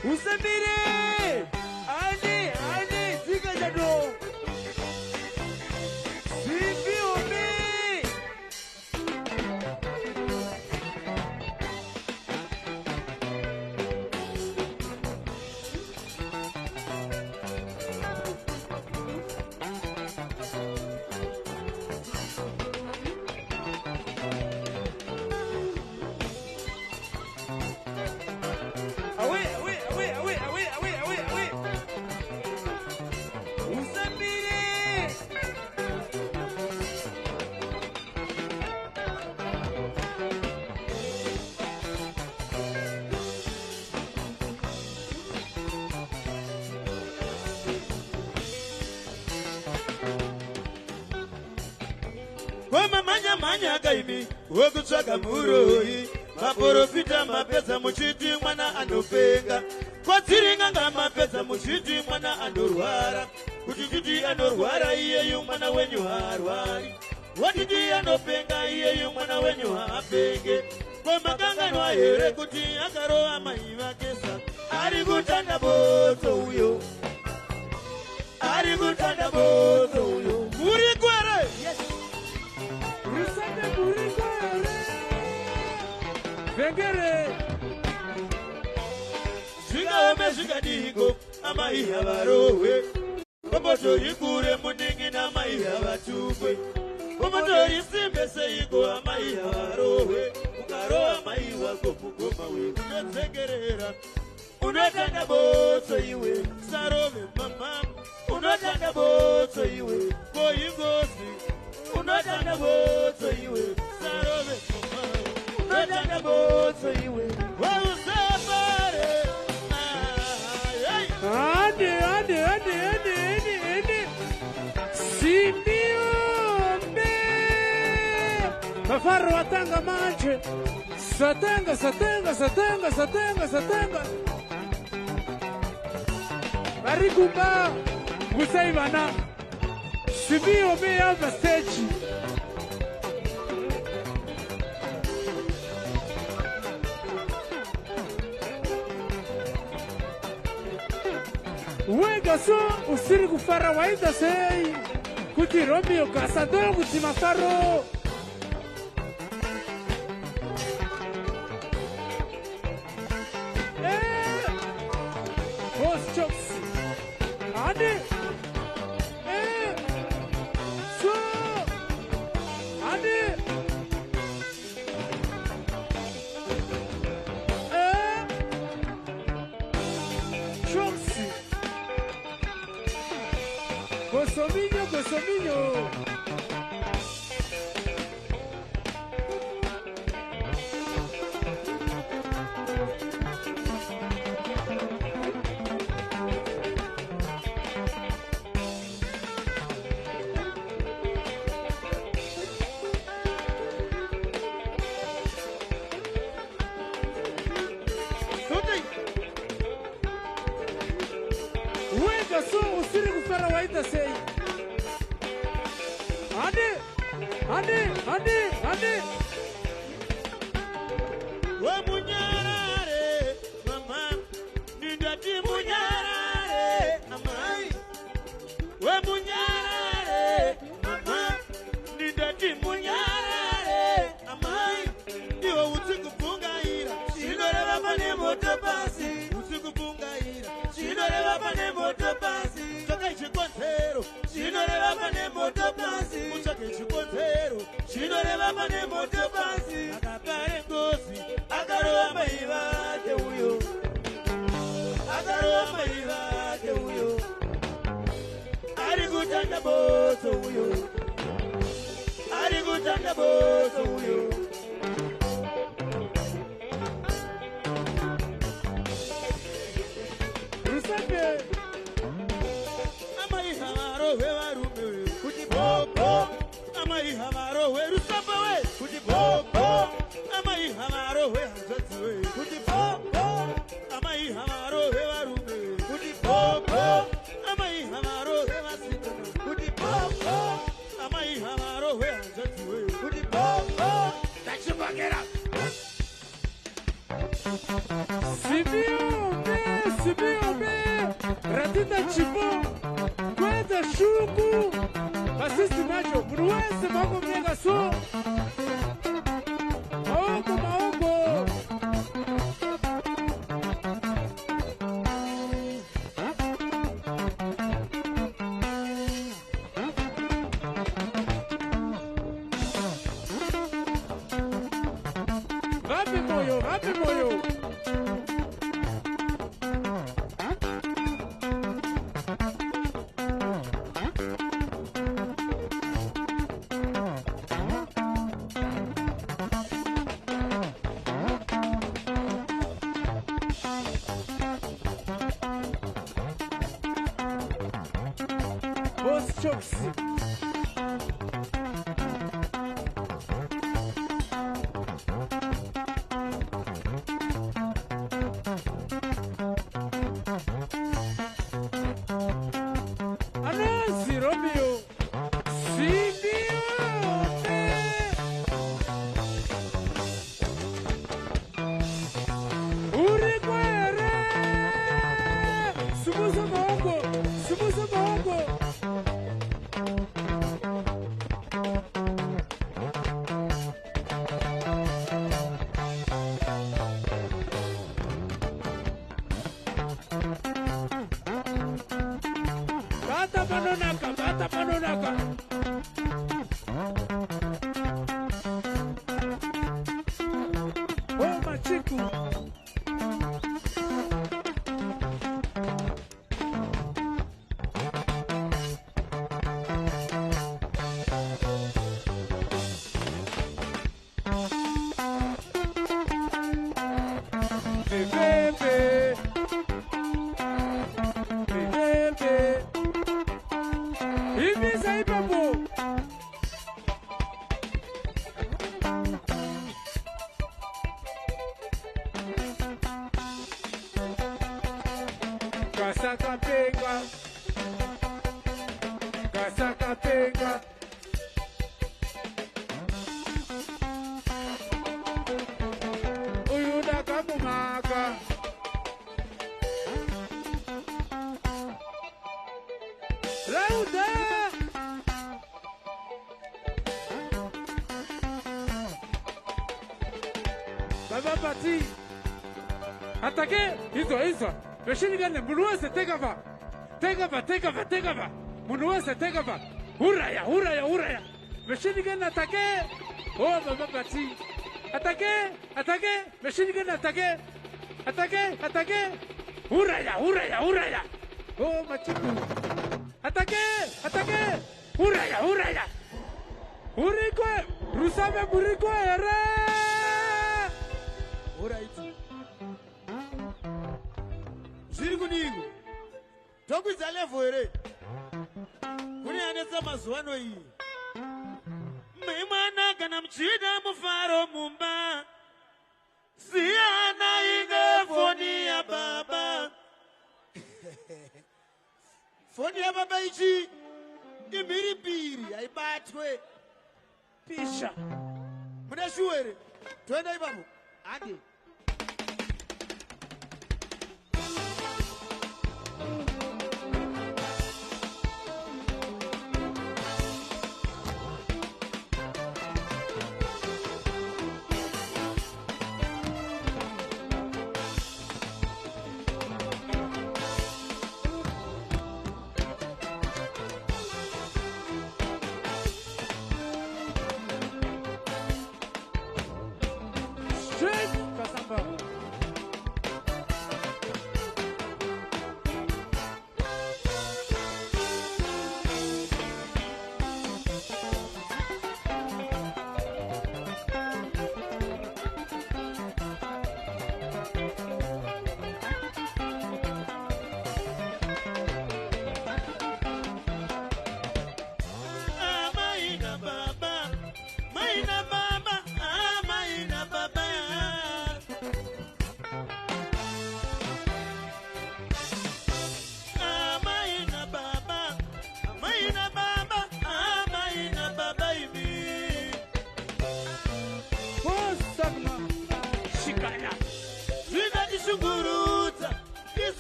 Usamire! Ane, fica de novo! Manya gaimi, wokutsvaga muroi, maprofita mapedza muchiti mwana anopenga, kwadziringanga mapedza muchiti mwana anorwara, kuti titi anorwara iyeyu mwana wenyu haarwari, watiti anopenga iyeyu mwana wenyu haapenge, komakanganwa here kuti akarova mai vakesa, ari kutanda botso uyo, ari kutanda botso uyo, muri kwere? Yes. Vengere Zvingaome zvikadiko amai havarohwe Komotori kure muningi namai havatukwe Komotori simbe seiko amai havarohwe Ukaroha mai wako mugoma weku unodzengerera Unotanda botso iwe sarove mama Unotanda botso iwe koingozi Unotanda botso iwe sarove mama Unotanda botso iwe wausafare Ande Sindiombe Mafaro watanga manje Satanga Barigumba Gusaivana Sindiombe yava stage Wega so usiri kufara waida sei kuti Romeo caçador kuti mafaro Os choks Ade So Ade Gossominho Wega so usiri kufara waita sei Ande Wa munyarare mama Nindati munyarare amai Wa munyarare mama Nindati munyarare amai Iwo utikupungaira Shinore pane moto pasi Utikupungaira Shinore pane moto pasi Toka chikontero Shinore pane moto pasi Uchake chikontero Shinore pane moto pasi Akapare ngozi Akaroa mai vake uyo Akaroa mai vake uyo Ari kutanda botso uyo Ari kutanda botso uyo Rusabe Amai hamaro vevarume Kuti popo Amai hamaro verusabe we Kuti popo Amai hamaro vehanzatsi we Kuti popo Amai hamaro vevarume Kuti popo Amai hamaro vevasikana Kuti popo Amai hamaro vehanzatsi we Kuti popo Tachibagera Sindiombe Sibiobe, Ratita Chibo, Kweta Shuku, Basisi Nacho, Bruese Mago Mega So, Maoko Maoko. Rapi Moyo, Rapi Moyo. Boss Choksi. Anansi Romeo. Sibiobe. Urikwere. Subusa Maoko. Subusa Maoko. Bata Manonaka, Bata Manonaka. Oh, Machiku. Bebebe. Bebebe. Ibiza Ipapo. Kasaka Penga. Kasaka Penga. Uyuda Kamumaka. Lauda. Baba Pati. Attaquez. Iso. Machine gun. Munuese take over. Take over. Munuese take over. Huraya. Machine gun attaquez. Oh, Baba Pati. Attaquez. Machine gun attaquez. Attaquez. Huraya. Oh, Machiku. Attaquez. Huraya. Urikwe. Rusame Burikwe. Alright. Zirikunigo. Tokwizale vore. Kuni anesa mazuano iyi. Mimana kana mchida mufaro mumba. Siana inge foni ya baba. Foni ya baba ichi. Imiripiri aibatwe. Pisha. Muna shuere. Twenda ibabu. Adi.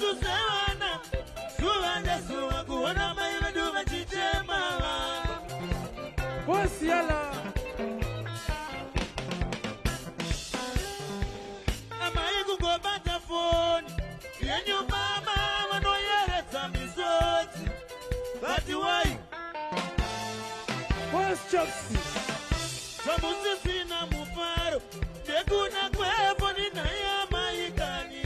Susana, Suana, Sua, Guana, my Duma Chichema. Bosiala. Am I go back to phone? And your mama, no, yet some is but why? Boss Chopsy. Samusina Mufaro, they could not wear for the Nayamaikani.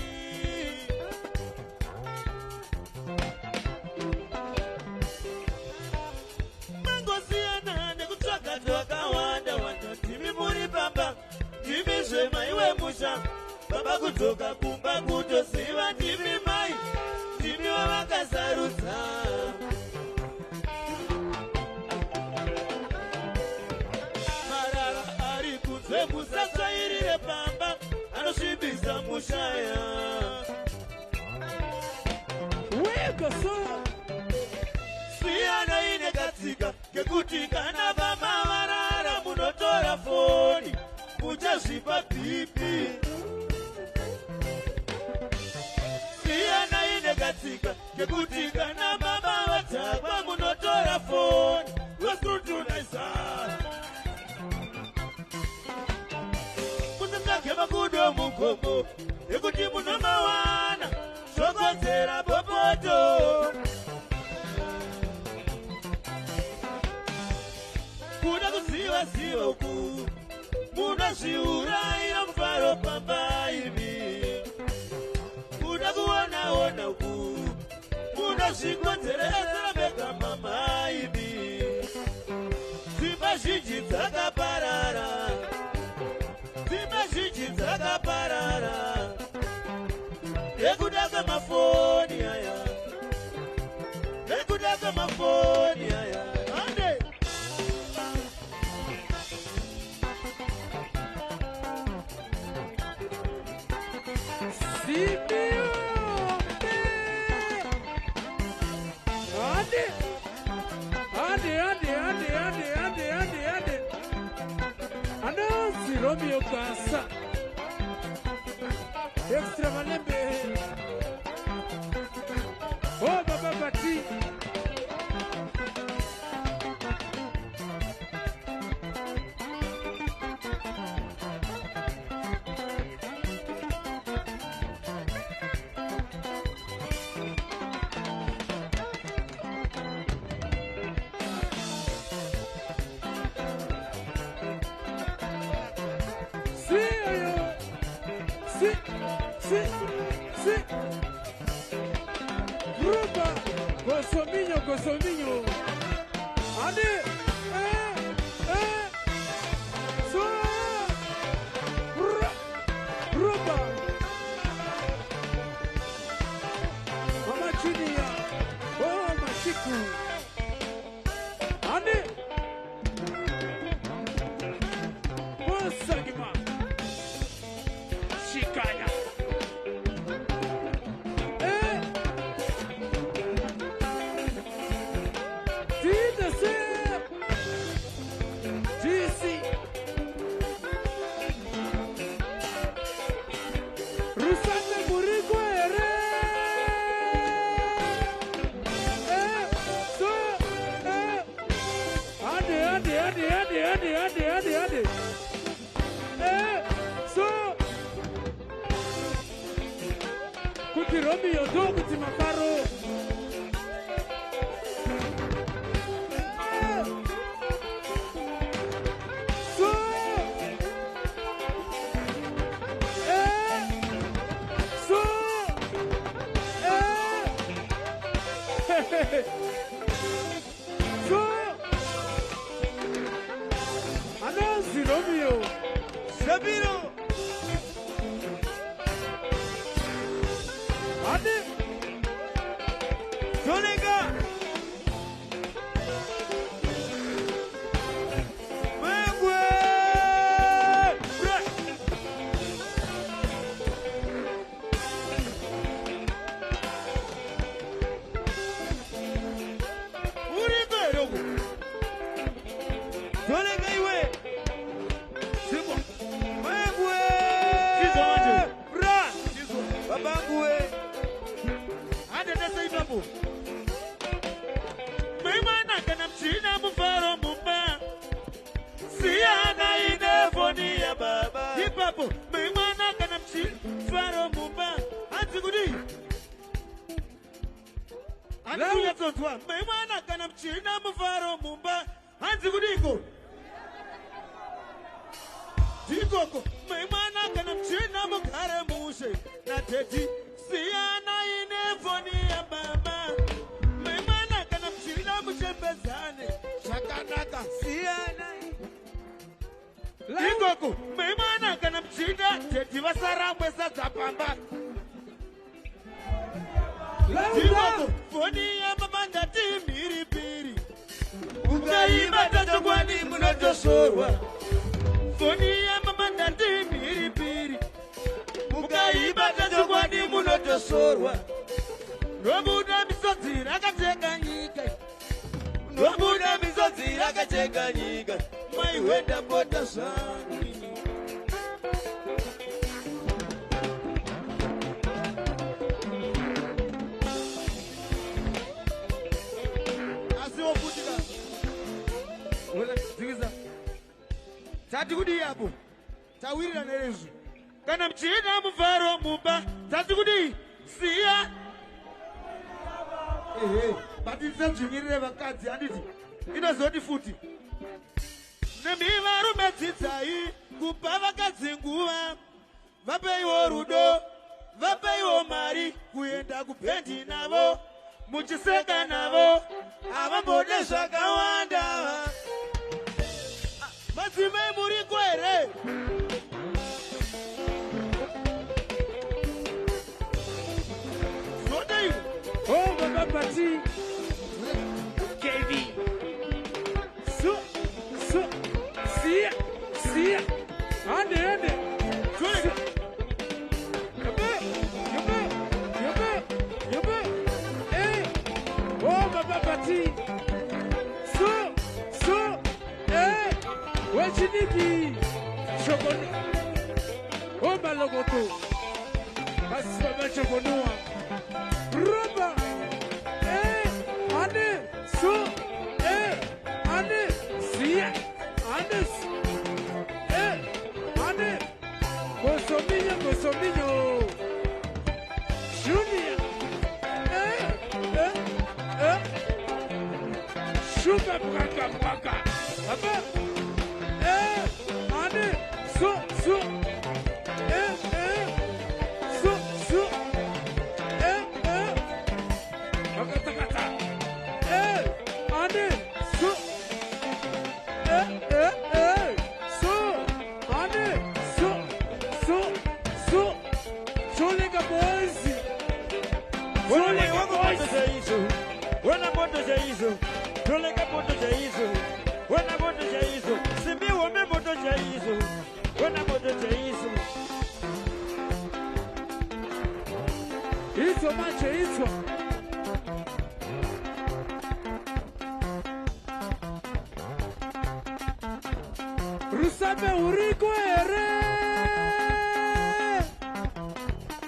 Mangosiana, the Kutaka Wanda, Timmy Muri Papa, Timmy Shema, Musha, Papa Kutoka, Kumba, Kuto, Siva, Timmy Mai, Timmy Wakasarusa. Musasa irire pamba anoshibisa mushaya Wego so Siana ine katika kekutika na baba warara munotora foni Mujashipa pipi Siana ine katika kekutika na baba watakwa munotora foni Waskutunaisa Kudo mukombo ekuti muno mawana sokozera popoto kuda kusiwa siwa uku muda shiura ina mfaro pamba ibi kuda kuona ona uku muda shikotereza beka mama ibi Sipa shiji taka parara Zaka parara Ekudaka mafoni aya Ekudaka mafoni aya Ande Simio Ande Ano Romeo Kasa Extra Malembe Oh Baba Bati Gosominho Ande So Ruba Mama Chinia Oh Machiku Ande Bosagima Shikaya Romeo dogo timafaro So Anonsi Romeo Sabino Ande Tonega Mengwe Igoko, Memana Kanamchi, Faro Mumba, Antigudi. Antigudi Totwa, Memana Kanamchi, Namufaro Mumba, Antigudiko. Igoko, Memana Kanamchi, Namukara Mushe, Nateti, Siana Inefoni Ababa. Memana Kanamchi, Namuchembezane, Shakanaka, Siana. Igoko, Memana Kanamchida, Tetivasara Wesa Zapamba. Igoko, Foni Amanda Timiri Piri. Ugaima Tatawani Munato Sorwa. Foni Amanda Timiri Piri. Ugaima Tatawani Munato Sorwa. Robuda Misoti, Rakateka Nika. Robuda Misoti, Rakateka Nika. My way to put the sun. As you put it up. Well, Ziza Tatigudi Abu Tawiri and Erezu. Kanamchina Mufaro Mumba, Tatigudi, Sia. But it's such a never cut the identity. It was only footy. Nemivaru Metsai, Kupava Katsingua, Vapeyo Rudo, Vapeyo Mari, Kuenda Kupenti Navo, Muchiseka Navo, Avamode Sakawanda, Matsime Muriquere. Oh, Baba Pati, KV. See, ande. Yobe. Eh. Oh, Baba Pati. So. Eh. Wachiniki. Chokono. Oh, Balogoto. Asaba chokonoa. Roba. Eh. Ande. So. Eh. Ande. See. Ande. Gosominho, Junior, Sugar Paka, Ane, so, Makata, Ane, so, When I want to Jaiso, don't like a motor Jaiso. When I want to Jaiso, see me when I want to Jaiso. When I want to Jaiso, it's so much, it's so. Rusabe Urico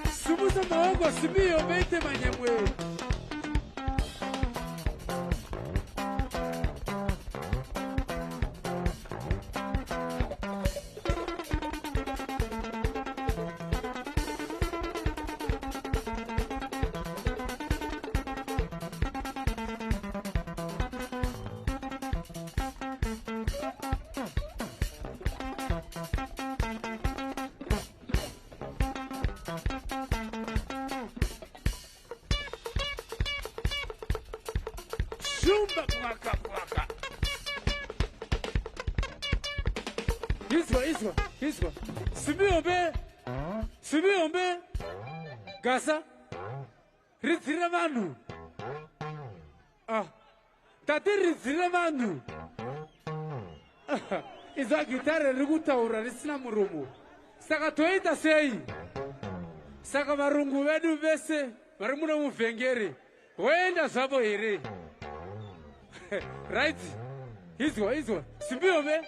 Subusa Maogo, Sibio, Bete Manyamwe. This one. Sibiombe. Gasa. Ritiramandu. Tati Ritiramandu. Iza guitarra riguta ura risina murumu. Saka toita sei. Saka marungu wedu vese. Marumuna mufengeri. Wenda sabo ere. Right? This one. Sibiombe.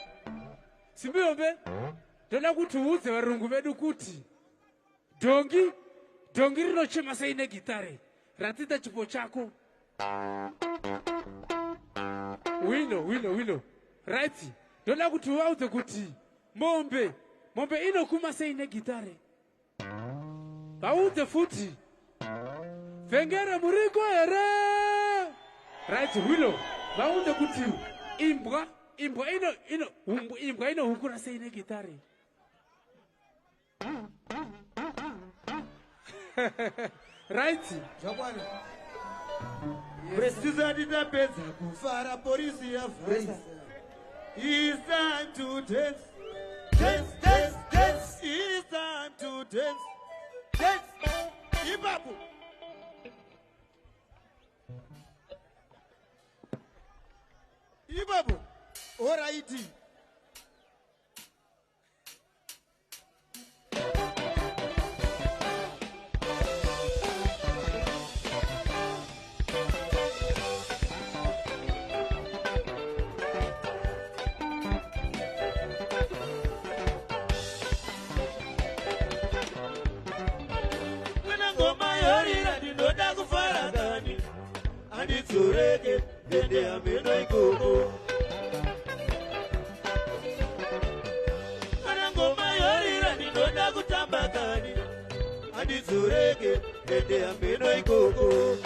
Toda kuti uze varungu vedu kuti dongi rinochema saine gitare ratita chipo chako wino right toda kuti wauze kuti mombe mombe inokuma seine gitare baunde futi vengere muriko ere right wilo baunde kuti imbwa ino hukura seine gitare right Jabwana Prestiza dita pesa kufara polisi ya faisa It's time to dance Dance, dance, dance It's time to dance Dance Ibabu Ibabu Alrighty Sureke, dende ameno ikoko. Anangoma yorira ninoda kutambakani. Andi sureke, dende ameno ikoko.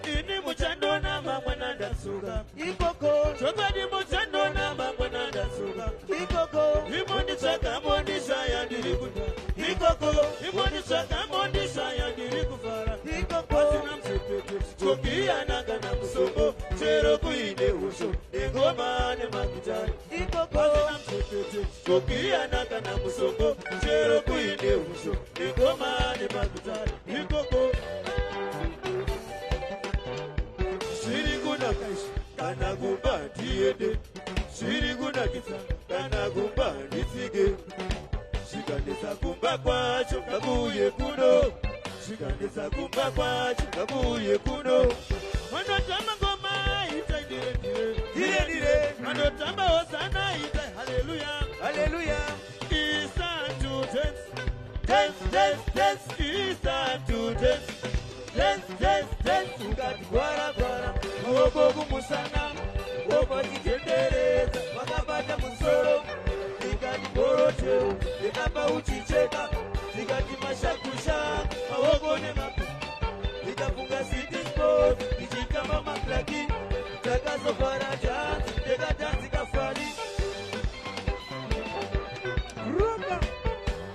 Ini muchando na mamwana ndasuka. Ikoko. Chokadi muchando na mamwana ndasuka. Ikoko. Imondi chaka mondi shaya ndirikuta. Ikoko. Imondi chaka mondi shaya ndirikufara. Chokia naga na musongo chero kuine usho ngoma ne makitari ikoko chokia naga na musongo chero kuine usho ngoma ne makitari ikoko shiri kuna kaishi kana gumba tiende shiri kuna kisa kana gumba nisige shikandesa gumba kwacho kabuye kuno Shikandesa gumba kwacho kabuye kuno Manotamba ngoma ita dire Manotamba hosana ita hallelujah hallelujah It's time to dance Dance, dance, dance It's time to dance Dance, dance, dance Ukati gwara gwara Mwoko kumusana Woko jitendereza Wakabata musoro Ikati boroteo Ikapa uchicheka Ikati mashakusha Mawoko ne mapu Ikafunga city sport Ichika mama klaki Chaka sofara dance Teka dance kafari Rumba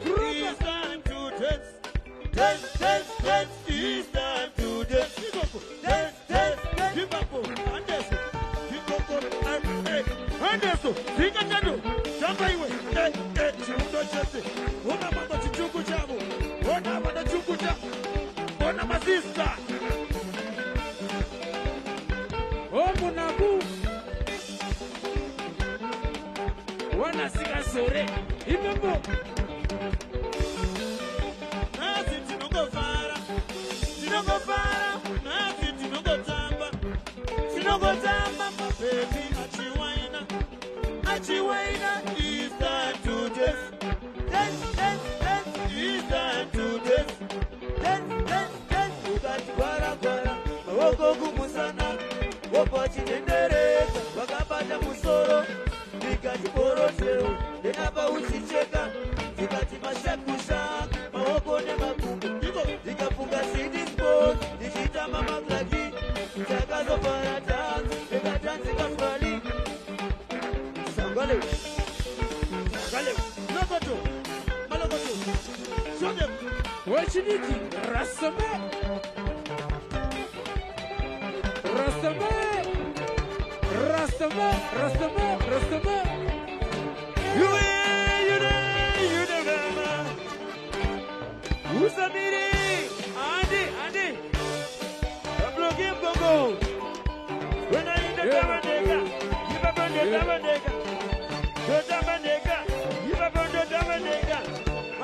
It's time to dance Dance, dance, dance It's time to dance Dance, dance, dance Kipapo Anderso Kikoko Anderso Sika chadu Chamba iwe Chimundo chese Una mambo chichuku chabu Ona mambo chuku chabu Ona masista Omu nabu Wana sika sore Imembo Nasi tinongo fara Nasi tinongo tamba Baby Achiwaina It's time to dance Dance, dance, dance It's time to dance Dance, dance, dance Ukati gwara gwara Mawoko kumusana Wopo chinendereza Wakapata musoro Nikati borotero Denaba uchicheka Nikati mashakusha Mawoko ne makumbu Nikafunga city sport Nishita mama klaki Chakazo para dance Neka dance kafali Sangale Lokoto Malokoto Show them Wachiniki Rasame You never Usamiri Andy I'm looking for gold When I in the Tamanega Give up on the Tamanega The Tamanega Give up on the Tamanega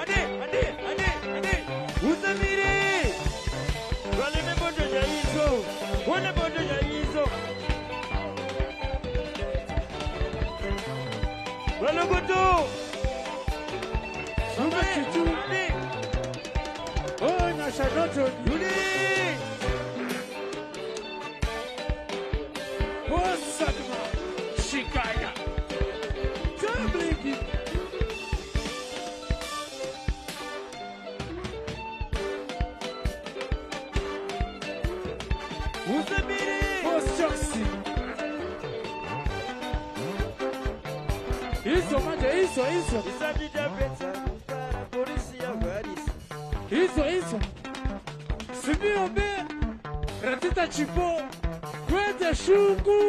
Ade Usamiri Wale mebondo ya hizo Wale mebondo ya hizo Wale goto Suga chichu Oh na shanoto Yuli Wasatma Shikaya Uzemiri Boss Choksi. Hizo manje, hizo. Isatija pesa kufara polisi ya varisi. Hizo. Sibiombe. Ratita chipo. Kwete shuku.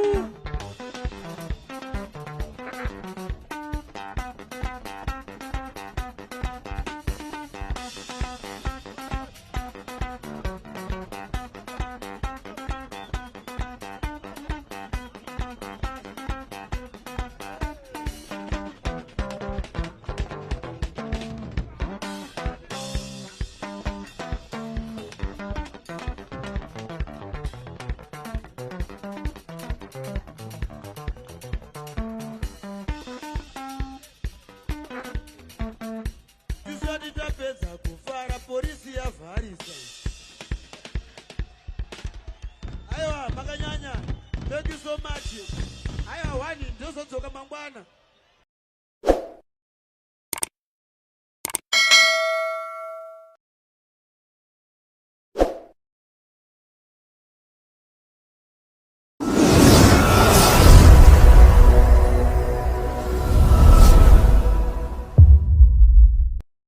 Isatija pesa kufara polisi ya varisi. Aiwa, makanyanya. Thank you so much. Aiwa, wani ndozo toka mangwana.